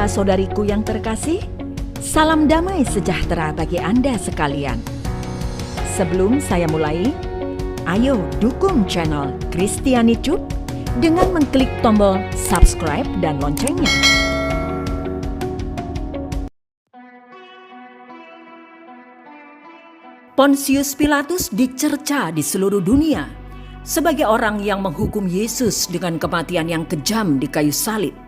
saudara-saudariku yang terkasih, salam damai sejahtera bagi Anda sekalian. Sebelum saya mulai, ayo dukung channel Kristiani Tube dengan mengklik tombol subscribe dan loncengnya. Pontius Pilatus dicerca di seluruh dunia sebagai orang yang menghukum Yesus dengan kematian yang kejam di kayu salib.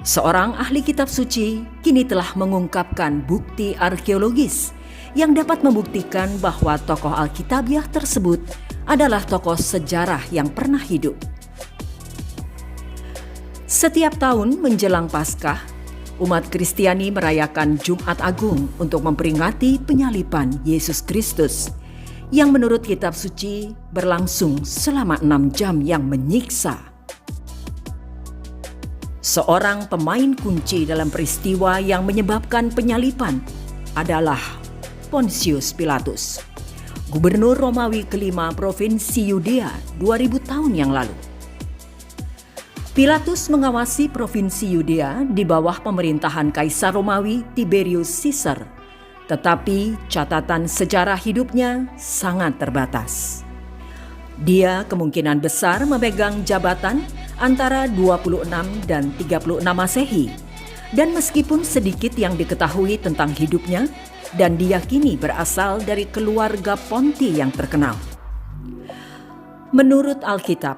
Seorang ahli kitab suci kini telah mengungkapkan bukti arkeologis yang dapat membuktikan bahwa tokoh Alkitabiah tersebut adalah tokoh sejarah yang pernah hidup. Setiap tahun menjelang Paskah, umat Kristiani merayakan Jumat Agung untuk memperingati penyaliban Yesus Kristus yang menurut kitab suci berlangsung selama 6 jam yang menyiksa. Seorang pemain kunci dalam peristiwa yang menyebabkan penyaliban adalah Pontius Pilatus, gubernur Romawi kelima Provinsi Yudea 2000 tahun yang lalu. Pilatus mengawasi Provinsi Yudea di bawah pemerintahan Kaisar Romawi Tiberius Caesar, tetapi catatan sejarah hidupnya sangat terbatas. Dia kemungkinan besar memegang jabatan antara 26 dan 36 Masehi, dan meskipun sedikit yang diketahui tentang hidupnya dan diyakini berasal dari keluarga Ponti yang terkenal. Menurut Alkitab,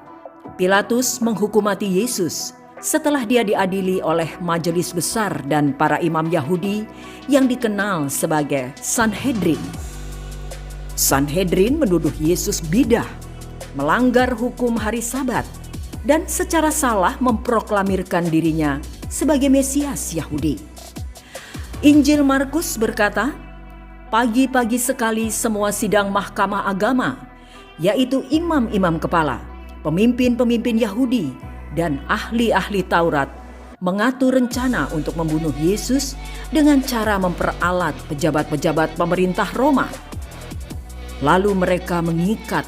Pilatus menghukum mati Yesus setelah dia diadili oleh majelis besar dan para imam Yahudi yang dikenal sebagai Sanhedrin. Sanhedrin menuduh Yesus bidah, melanggar hukum hari Sabat, dan secara salah memproklamirkan dirinya sebagai Mesias Yahudi. Injil Markus berkata, pagi-pagi sekali semua sidang mahkamah agama, yaitu imam-imam kepala, pemimpin-pemimpin Yahudi, dan ahli-ahli Taurat, mengatur rencana untuk membunuh Yesus dengan cara memperalat pejabat-pejabat pemerintah Roma. Lalu mereka mengikat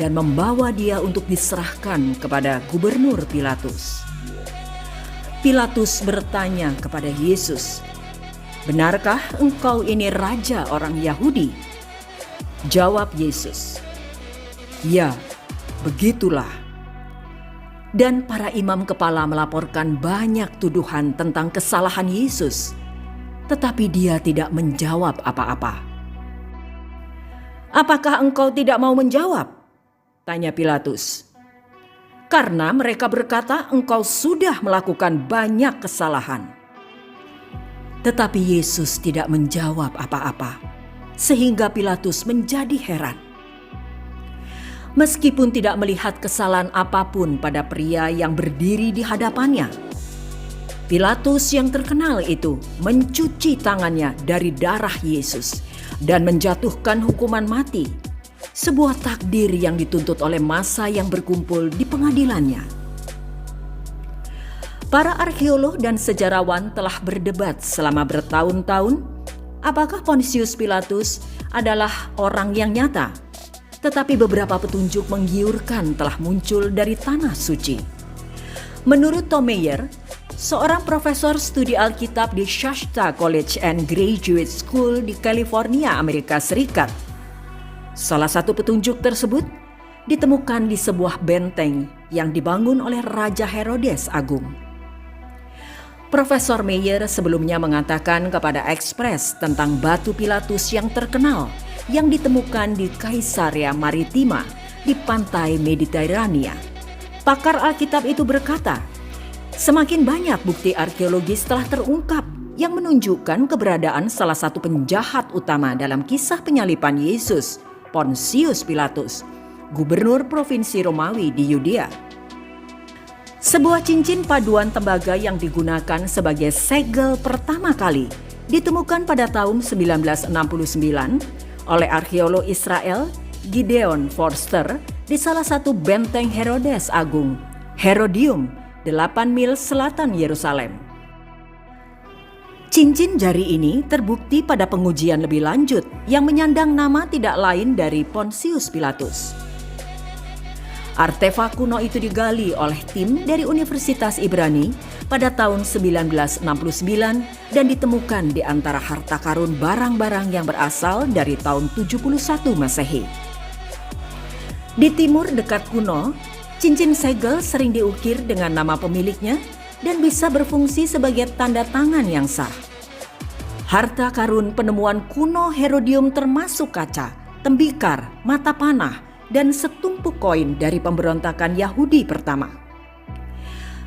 dan membawa dia untuk diserahkan kepada gubernur Pilatus. Pilatus bertanya kepada Yesus, "Benarkah engkau ini raja orang Yahudi?" Jawab Yesus, "Ya, begitulah." Dan para imam kepala melaporkan banyak tuduhan tentang kesalahan Yesus, tetapi dia tidak menjawab apa-apa. "Apakah engkau tidak mau menjawab?" tanya Pilatus. "Karena mereka berkata engkau sudah melakukan banyak kesalahan." Tetapi Yesus tidak menjawab apa-apa, sehingga Pilatus menjadi heran. Meskipun tidak melihat kesalahan apapun pada pria yang berdiri di hadapannya, Pilatus yang terkenal itu mencuci tangannya dari darah Yesus dan menjatuhkan hukuman mati, sebuah takdir yang dituntut oleh massa yang berkumpul di pengadilannya. Para arkeolog dan sejarawan telah berdebat selama bertahun-tahun apakah Pontius Pilatus adalah orang yang nyata, tetapi beberapa petunjuk menggiurkan telah muncul dari tanah suci. Menurut Tom Mayer, seorang profesor studi Alkitab di Shasta College and Graduate School di California, Amerika Serikat, salah satu petunjuk tersebut ditemukan di sebuah benteng yang dibangun oleh Raja Herodes Agung. Profesor Mayer sebelumnya mengatakan kepada Express tentang batu Pilatus yang terkenal yang ditemukan di Caesarea Maritima di pantai Mediterania. Pakar Alkitab itu berkata, semakin banyak bukti arkeologis telah terungkap yang menunjukkan keberadaan salah satu penjahat utama dalam kisah penyaliban Yesus, Pontius Pilatus, gubernur Provinsi Romawi di Yudea. Sebuah cincin paduan tembaga yang digunakan sebagai segel pertama kali ditemukan pada tahun 1969 oleh arkeolog Israel Gideon Forster di salah satu benteng Herodes Agung, Herodium, 8 mil selatan Yerusalem. Cincin jari ini terbukti pada pengujian lebih lanjut yang menyandang nama tidak lain dari Pontius Pilatus. Artefak kuno itu digali oleh tim dari Universitas Ibrani pada tahun 1969 dan ditemukan di antara harta karun barang-barang yang berasal dari tahun 71 Masehi. Di timur dekat kuno, cincin segel sering diukir dengan nama pemiliknya dan bisa berfungsi sebagai tanda tangan yang sah. Harta karun penemuan kuno Herodium termasuk kaca, tembikar, mata panah, dan setumpuk koin dari pemberontakan Yahudi pertama.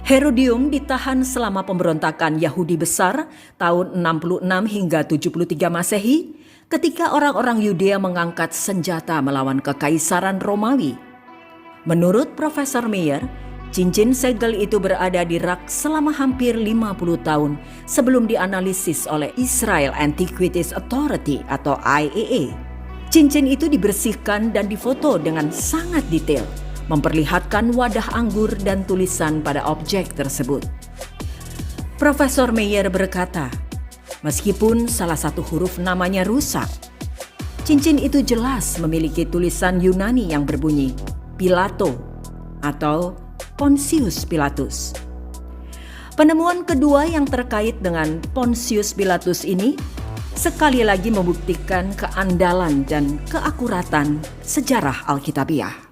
Herodium ditahan selama pemberontakan Yahudi besar tahun 66 hingga 73 Masehi ketika orang-orang Yudea mengangkat senjata melawan kekaisaran Romawi. Menurut Profesor Meyer, cincin segel itu berada di rak selama hampir 50 tahun sebelum dianalisis oleh Israel Antiquities Authority atau IAA. Cincin itu dibersihkan dan difoto dengan sangat detail, memperlihatkan wadah anggur dan tulisan pada objek tersebut. Profesor Meyer berkata, meskipun salah satu huruf namanya rusak, cincin itu jelas memiliki tulisan Yunani yang berbunyi Pilato atau Pontius Pilatus. Penemuan kedua yang terkait dengan Pontius Pilatus ini sekali lagi membuktikan keandalan dan keakuratan sejarah Alkitabiah.